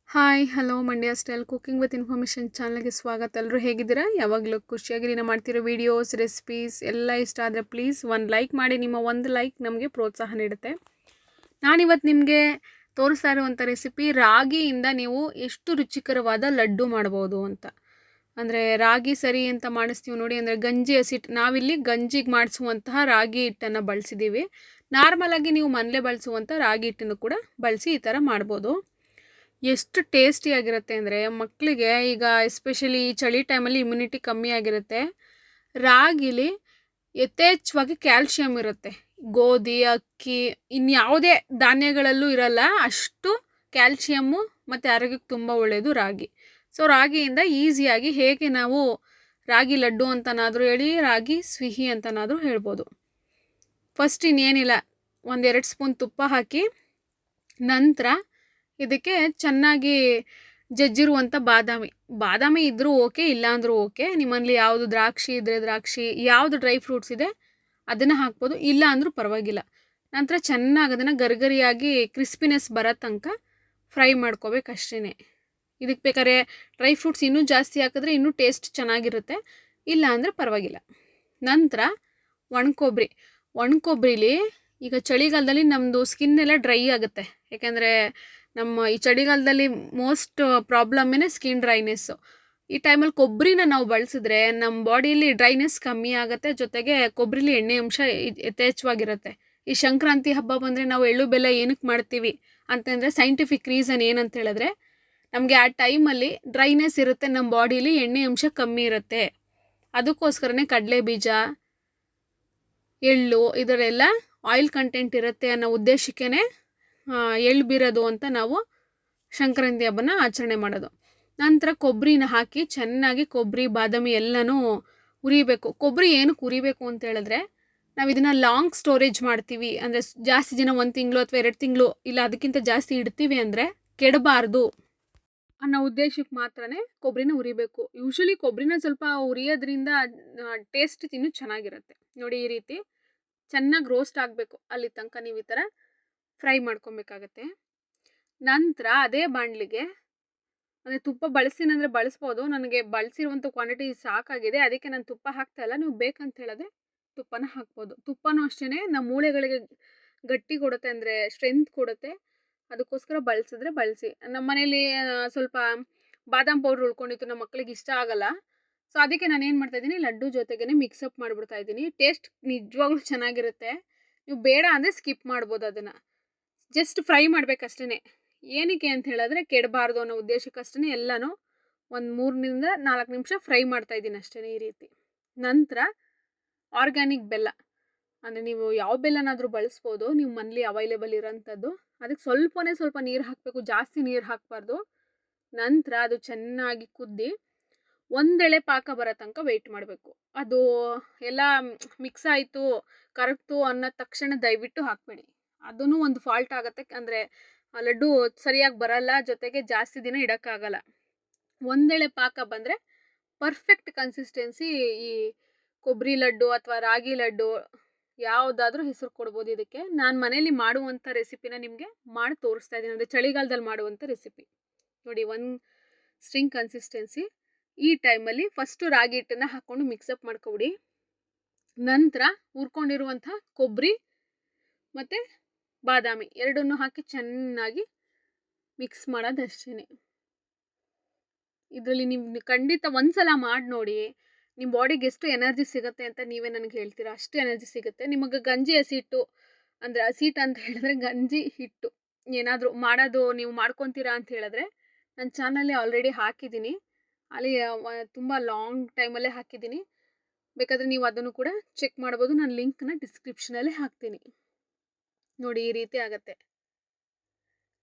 Hi hello Mandya style cooking with information ಚಾನಲ್ಗೆ ಸ್ವಾಗತ. ಎಲ್ಲರೂ ಹೇಗಿದ್ದೀರಾ? ಯಾವಾಗಲೂ ಖುಷಿಯಾಗಿ ನಾನು ಮಾಡ್ತಿರೋ ವೀಡಿಯೋಸ್ ರೆಸಿಪೀಸ್ ಎಲ್ಲ ಇಷ್ಟ ಆದರೆ ಪ್ಲೀಸ್ ಒಂದು ಲೈಕ್ ಮಾಡಿ. ನಿಮ್ಮ ಒಂದು ಲೈಕ್ ನಮಗೆ ಪ್ರೋತ್ಸಾಹ ನೀಡುತ್ತೆ. ನಾನಿವತ್ತು ನಿಮಗೆ ತೋರಿಸ್ತಾ ಇರುವಂಥ ರೆಸಿಪಿ ರಾಗಿಯಿಂದ ನೀವು ಎಷ್ಟು ರುಚಿಕರವಾದ ಲಡ್ಡು ಮಾಡ್ಬೋದು ಅಂತ. ಅಂದರೆ ರಾಗಿ ಸರಿ ಅಂತ ಮಾಡಿಸ್ತೀವಿ ನೋಡಿ, ಅಂದರೆ ಗಂಜಿ ಹಸಿಟ್ಟು, ನಾವಿಲ್ಲಿ ಗಂಜಿಗೆ ಮಾಡಿಸುವಂತಹ ರಾಗಿ ಹಿಟ್ಟನ್ನು ಬಳಸಿದ್ದೀವಿ. ನಾರ್ಮಲಾಗಿ ನೀವು ಮನೇಲೆ ಬಳಸುವಂಥ ರಾಗಿ ಹಿಟ್ಟನ್ನು ಕೂಡ ಬಳಸಿ ಈ ಥರ ಮಾಡ್ಬೋದು. ಎಷ್ಟು ಟೇಸ್ಟಿಯಾಗಿರುತ್ತೆ ಅಂದರೆ ಮಕ್ಕಳಿಗೆ, ಈಗ ಎಸ್ಪೆಷಲಿ ಈ ಚಳಿ ಟೈಮಲ್ಲಿ ಇಮ್ಯುನಿಟಿ ಕಮ್ಮಿ ಆಗಿರುತ್ತೆ. ರಾಗಿಲಿ ಯಥೇಚ್ಛವಾಗಿ ಕ್ಯಾಲ್ಶಿಯಂ ಇರುತ್ತೆ. ಗೋಧಿ, ಅಕ್ಕಿ, ಇನ್ಯಾವುದೇ ಧಾನ್ಯಗಳಲ್ಲೂ ಇರಲ್ಲ ಅಷ್ಟು ಕ್ಯಾಲ್ಶಿಯಮ್ಮು ಮತ್ತು ಆರೋಗ್ಯಕ್ಕೆ ತುಂಬ ಒಳ್ಳೆಯದು ರಾಗಿ. ಸೊ ರಾಗಿಯಿಂದ ಈಸಿಯಾಗಿ ಹೇಗೆ ನಾವು ರಾಗಿ ಲಡ್ಡು ಅಂತನಾದರೂ ಹೇಳಿ, ರಾಗಿ ಸಿಹಿ ಅಂತನಾದರೂ ಹೇಳ್ಬೋದು. ಫಸ್ಟ್ ಇನ್ನೇನಿಲ್ಲ, 1-2 ಸ್ಪೂನ್ ತುಪ್ಪ ಹಾಕಿ, ನಂತರ ಇದಕ್ಕೆ ಚೆನ್ನಾಗಿ ಜಜ್ಜಿರುವಂಥ ಬಾದಾಮಿ ಇದ್ದರೂ ಓಕೆ, ಇಲ್ಲ ಅಂದರೂ ಓಕೆ. ನಿಮ್ಮಲ್ಲಿ ಯಾವುದು ದ್ರಾಕ್ಷಿ ಇದ್ದರೆ ದ್ರಾಕ್ಷಿ, ಯಾವುದು ಡ್ರೈ ಫ್ರೂಟ್ಸ್ ಇದೆ ಅದನ್ನು ಹಾಕ್ಬೋದು, ಇಲ್ಲ ಅಂದರೂ ಪರವಾಗಿಲ್ಲ. ನಂತರ ಚೆನ್ನಾಗಿ ಅದನ್ನು ಗರಿಗರಿಯಾಗಿ ಕ್ರಿಸ್ಪಿನೆಸ್ ಬರೋ ತನಕ ಫ್ರೈ ಮಾಡ್ಕೋಬೇಕಷ್ಟೇ. ಇದಕ್ಕೆ ಬೇಕಾದ್ರೆ ಡ್ರೈ ಫ್ರೂಟ್ಸ್ ಇನ್ನೂ ಜಾಸ್ತಿ ಹಾಕಿದ್ರೆ ಇನ್ನೂ ಟೇಸ್ಟ್ ಚೆನ್ನಾಗಿರುತ್ತೆ, ಇಲ್ಲ ಅಂದರೆ ಪರವಾಗಿಲ್ಲ. ನಂತರ ಒಣಕೊಬ್ಬರಿಲಿ ಈಗ ಚಳಿಗಾಲದಲ್ಲಿ ನಮ್ಮದು ಸ್ಕಿನ್ ಎಲ್ಲ ಡ್ರೈ ಆಗುತ್ತೆ. ಯಾಕೆಂದರೆ ನಮ್ಮ ಈ ಚಳಿಗಾಲದಲ್ಲಿ ಮೋಸ್ಟ್ ಪ್ರಾಬ್ಲಮ್ಮೇ ಸ್ಕಿನ್ ಡ್ರೈನೆಸ್ಸು. ಈ ಟೈಮಲ್ಲಿ ಕೊಬ್ಬರಿನ ನಾವು ಬಳಸಿದ್ರೆ ನಮ್ಮ ಬಾಡಿಯಲ್ಲಿ ಡ್ರೈನೆಸ್ ಕಮ್ಮಿ ಆಗುತ್ತೆ, ಜೊತೆಗೆ ಕೊಬ್ಬರಿಲಿ ಎಣ್ಣೆ ಅಂಶ ಯಥೇಚ್ಛವಾಗಿರುತ್ತೆ. ಈ ಸಂಕ್ರಾಂತಿ ಹಬ್ಬ ಬಂದರೆ ನಾವು ಎಳ್ಳು ಬೆಲ್ಲ ಏನಕ್ಕೆ ಮಾಡ್ತೀವಿ ಅಂತಂದರೆ ಸೈಂಟಿಫಿಕ್ ರೀಸನ್ ಏನಂತ ಹೇಳಿದ್ರೆ, ನಮಗೆ ಆ ಟೈಮಲ್ಲಿ ಡ್ರೈನೆಸ್ ಇರುತ್ತೆ, ನಮ್ಮ ಬಾಡಿಲಿ ಎಣ್ಣೆ ಅಂಶ ಕಮ್ಮಿ ಇರುತ್ತೆ. ಅದಕ್ಕೋಸ್ಕರನೇ ಕಡಲೆ ಬೀಜ, ಎಳ್ಳು ಇದರೆಲ್ಲ ಆಯಿಲ್ ಕಂಟೆಂಟ್ ಇರುತ್ತೆ ಅನ್ನೋ ಉದ್ದೇಶಕ್ಕೇ ಎಳ್ಳು ಬೀರೋದು ಅಂತ ನಾವು ಸಂಕ್ರಾಂತಿ ಹಬ್ಬನ ಆಚರಣೆ ಮಾಡೋದು. ನಂತರ ಕೊಬ್ಬರಿನ ಹಾಕಿ ಚೆನ್ನಾಗಿ ಕೊಬ್ಬರಿ, ಬಾದಾಮಿ ಎಲ್ಲನೂ ಹುರಿಬೇಕು. ಕೊಬ್ಬರಿ ಏನಕ್ಕೆ ಹುರಿಬೇಕು ಅಂತ ಹೇಳಿದ್ರೆ, ನಾವು ಇದನ್ನು ಲಾಂಗ್ ಸ್ಟೋರೇಜ್ ಮಾಡ್ತೀವಿ, ಅಂದರೆ ಜಾಸ್ತಿ ದಿನ 1 ತಿಂಗಳು ಅಥವಾ 2 ತಿಂಗಳು ಇಲ್ಲ ಅದಕ್ಕಿಂತ ಜಾಸ್ತಿ ಇಡ್ತೀವಿ ಅಂದರೆ ಕೆಡಬಾರ್ದು ಅನ್ನೋ ಉದ್ದೇಶಕ್ಕೆ ಮಾತ್ರನೇ ಕೊಬ್ಬರಿನ ಹುರಿಬೇಕು. ಯೂಶ್ವಲಿ ಕೊಬ್ಬರಿನ ಸ್ವಲ್ಪ ಹುರಿಯೋದ್ರಿಂದ ಟೇಸ್ಟ್ ಇನ್ನೂ ಚೆನ್ನಾಗಿರುತ್ತೆ. ನೋಡಿ, ಈ ರೀತಿ ಚೆನ್ನಾಗಿ ರೋಸ್ಟ್ ಆಗಬೇಕು, ಅಲ್ಲಿ ತನಕ ನೀವು ಈ ಥರ ಫ್ರೈ ಮಾಡ್ಕೊಬೇಕಾಗತ್ತೆ. ನಂತರ ಅದೇ ಬಾಣಲಿಗೆ, ಅಂದರೆ ತುಪ್ಪ ಬಳಸ್ತೀನಂದರೆ ಬಳಸ್ಬೋದು, ನನಗೆ ಬಳಸಿರುವಂಥ ಕ್ವಾಂಟಿಟಿ ಸಾಕಾಗಿದೆ, ಅದಕ್ಕೆ ನಾನು ತುಪ್ಪ ಹಾಕ್ತಾಯಿಲ್ಲ. ನೀವು ಬೇಕಂತ ಹೇಳಿದ್ರೆ ತುಪ್ಪನ ಹಾಕ್ಬೋದು. ತುಪ್ಪನೂ ಅಷ್ಟೇ ನಮ್ಮ ಮೂಳೆಗಳಿಗೆ ಗಟ್ಟಿ ಕೊಡುತ್ತೆ, ಅಂದರೆ ಸ್ಟ್ರೆಂತ್ ಕೊಡುತ್ತೆ. ಅದಕ್ಕೋಸ್ಕರ ಬಳಸಿದ್ರೆ ಬಳಸಿ. ನಮ್ಮ ಮನೇಲಿ ಸ್ವಲ್ಪ ಬಾದಾಮ್ ಪೌಡ್ರ್ ಉಳ್ಕೊಂಡಿತ್ತು, ನಮ್ಮ ಮಕ್ಕಳಿಗೆ ಇಷ್ಟ ಆಗಲ್ಲ. ಸೊ ಅದಕ್ಕೆ ನಾನು ಏನು ಮಾಡ್ತಾಯಿದ್ದೀನಿ, ಲಡ್ಡು ಜೊತೆಗೇ ಮಿಕ್ಸಪ್ ಮಾಡಿಬಿಡ್ತಾಯಿದ್ದೀನಿ. ಟೇಸ್ಟ್ ನಿಜವಾಗ್ಲೂ ಚೆನ್ನಾಗಿರುತ್ತೆ. ನೀವು ಬೇಡ ಅಂದರೆ ಸ್ಕಿಪ್ ಮಾಡ್ಬೋದು, ಅದನ್ನು ಜಸ್ಟ್ ಫ್ರೈ ಮಾಡಬೇಕಷ್ಟೇ. ಏನಕ್ಕೆ ಅಂತ ಹೇಳಿದ್ರೆ ಕೆಡಬಾರ್ದು ಅನ್ನೋ ಉದ್ದೇಶಕ್ಕಷ್ಟೇ ಎಲ್ಲನೂ ಒಂದು 3-4 ನಿಮಿಷ ಫ್ರೈ ಮಾಡ್ತಾಯಿದ್ದೀನಿ ಅಷ್ಟೇ, ಈ ರೀತಿ. ನಂತರ ಆರ್ಗ್ಯಾನಿಕ್ ಬೆಲ್ಲ, ಅಂದರೆ ನೀವು ಯಾವ ಬೆಲ್ಲನಾದರೂ ಬಳಸ್ಬೋದು, ನೀವು ಮನೇಲಿ ಅವೈಲೇಬಲ್ ಇರೋಂಥದ್ದು. ಅದಕ್ಕೆ ಸ್ವಲ್ಪ ನೀರು ಹಾಕಬೇಕು, ಜಾಸ್ತಿ ನೀರು ಹಾಕಬಾರ್ದು. ನಂತರ ಅದು ಚೆನ್ನಾಗಿ ಕುದ್ದು ಒಂದೆಳೆ ಪಾಕ ಬರೋ ತನಕ ವೆಯ್ಟ್ ಮಾಡಬೇಕು. ಅದು ಎಲ್ಲ ಮಿಕ್ಸ್ ಆಯಿತು, ಕರಗ್ತು ಅನ್ನೋ ತಕ್ಷಣ ದಯವಿಟ್ಟು ಹಾಕಬೇಡಿ, ಅದೂ ಒಂದು ಫಾಲ್ಟ್ ಆಗುತ್ತೆ. ಅಂದರೆ ಲಡ್ಡು ಸರಿಯಾಗಿ ಬರಲ್ಲ, ಜೊತೆಗೆ ಜಾಸ್ತಿ ದಿನ ಇಡೋಕ್ಕಾಗಲ್ಲ. ಒಂದೆಳೆ ಪಾಕ ಬಂದರೆ ಪರ್ಫೆಕ್ಟ್ ಕನ್ಸಿಸ್ಟೆನ್ಸಿ. ಈ ಕೊಬ್ಬರಿ ಲಡ್ಡು ಅಥವಾ ರಾಗಿ ಲಡ್ಡು ಯಾವುದಾದ್ರೂ ಹೆಸರು ಕೊಡ್ಬೋದು ಇದಕ್ಕೆ. ನಾನು ಮನೇಲಿ ಮಾಡುವಂಥ ರೆಸಿಪಿನ ನಿಮಗೆ ಮಾಡಿ ತೋರಿಸ್ತಾ ಇದ್ದೀನಿ, ಅಂದರೆ ಚಳಿಗಾಲದಲ್ಲಿ ಮಾಡುವಂಥ ರೆಸಿಪಿ. ನೋಡಿ, 1 ಸ್ಟ್ರಿಂಗ್ ಕನ್ಸಿಸ್ಟೆನ್ಸಿ. ಈ ಟೈಮಲ್ಲಿ ಫಸ್ಟು ರಾಗಿ ಹಿಟ್ಟನ್ನು ಹಾಕ್ಕೊಂಡು ಮಿಕ್ಸಪ್ ಮಾಡ್ಕೊಬಿಡಿ. ನಂತರ ಹುರ್ಕೊಂಡಿರುವಂಥ ಕೊಬ್ಬರಿ ಮತ್ತು ಬಾದಾಮಿ ಎರಡನ್ನೂ ಹಾಕಿ ಚೆನ್ನಾಗಿ ಮಿಕ್ಸ್ ಮಾಡೋದಷ್ಟೇ. ಇದರಲ್ಲಿ ನೀವು ಖಂಡಿತ ಒಂದ್ಸಲ ಮಾಡಿ ನೋಡಿ, ನಿಮ್ಮ ಬಾಡಿಗೆ ಎಷ್ಟು ಎನರ್ಜಿ ಸಿಗುತ್ತೆ ಅಂತ ನೀವೇ ನನಗೆ ಹೇಳ್ತೀರಾ, ಅಷ್ಟು ಎನರ್ಜಿ ಸಿಗುತ್ತೆ. ನಿಮಗೆ ಗಂಜಿ ಹಸಿಟ್ಟು, ಅಂದರೆ ಹಸಿಟ್ಟು ಅಂತ ಹೇಳಿದ್ರೆ ಗಂಜಿ ಹಿಟ್ಟು ಏನಾದರೂ ಮಾಡೋದು ನೀವು ಮಾಡ್ಕೊತೀರಾ ಅಂತ ಹೇಳಿದ್ರೆ, ನನ್ನ ಚಾನಲಲ್ಲಿ ಆಲ್ರೆಡಿ ಹಾಕಿದ್ದೀನಿ, ಅಲ್ಲಿ ತುಂಬ ಲಾಂಗ್ ಟೈಮಲ್ಲೇ ಹಾಕಿದ್ದೀನಿ. ಬೇಕಾದರೆ ನೀವು ಅದನ್ನು ಕೂಡ ಚೆಕ್ ಮಾಡ್ಬೋದು, ನಾನು ಲಿಂಕ್ನ ಡಿಸ್ಕ್ರಿಪ್ಷನಲ್ಲಿ ಹಾಕ್ತೀನಿ. ನೋಡಿ, ಈ ರೀತಿ ಆಗುತ್ತೆ.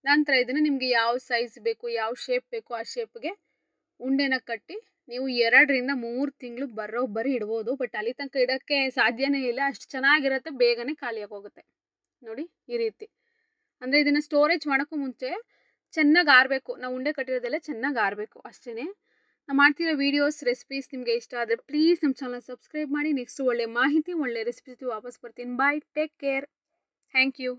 ನಂತರ ಇದನ್ನು ನಿಮಗೆ ಯಾವ ಸೈಜ್ ಬೇಕು, ಯಾವ ಶೇಪ್ ಬೇಕು ಆ ಶೇಪ್ಗೆ ಉಂಡೆನ ಕಟ್ಟಿ ನೀವು 2-3 ತಿಂಗಳು ಬರೋಬ್ಬರಿ ಇಡ್ಬೋದು. ಬಟ್ ಅಲ್ಲಿ ತನಕ ಇಡೋಕ್ಕೆ ಸಾಧ್ಯನೇ ಇಲ್ಲ, ಅಷ್ಟು ಚೆನ್ನಾಗಿರುತ್ತೆ, ಬೇಗನೆ ಖಾಲಿಯಾಗಿ ಹೋಗುತ್ತೆ. ನೋಡಿ, ಈ ರೀತಿ. ಅಂದರೆ ಇದನ್ನು ಸ್ಟೋರೇಜ್ ಮಾಡೋಕ್ಕೂ ಮುಂಚೆ ಚೆನ್ನಾಗಿ ಆರಬೇಕು, ನಾವು ಉಂಡೆ ಕಟ್ಟಿರೋದೆಲ್ಲ ಚೆನ್ನಾಗಿ ಆರಬೇಕು ಅಷ್ಟೇ. ನಾನು ಮಾಡ್ತಿರೋ ವೀಡಿಯೋಸ್ ರೆಸಿಪೀಸ್ ನಿಮಗೆ ಇಷ್ಟ ಆದರೆ ಪ್ಲೀಸ್ ನಮ್ಮ ಚಾನಲ್ ಸಬ್ಸ್ಕ್ರೈಬ್ ಮಾಡಿ. ನೆಕ್ಸ್ಟ್ ಒಳ್ಳೆ ಮಾಹಿತಿ, ಒಳ್ಳೆ ರೆಸಿಪೀಸ್ ವಾಪಸ್ ಬರ್ತೀನಿ. ಬಾಯ್, ಟೇಕ್ ಕೇರ್, ಥ್ಯಾಂಕ್ ಯು.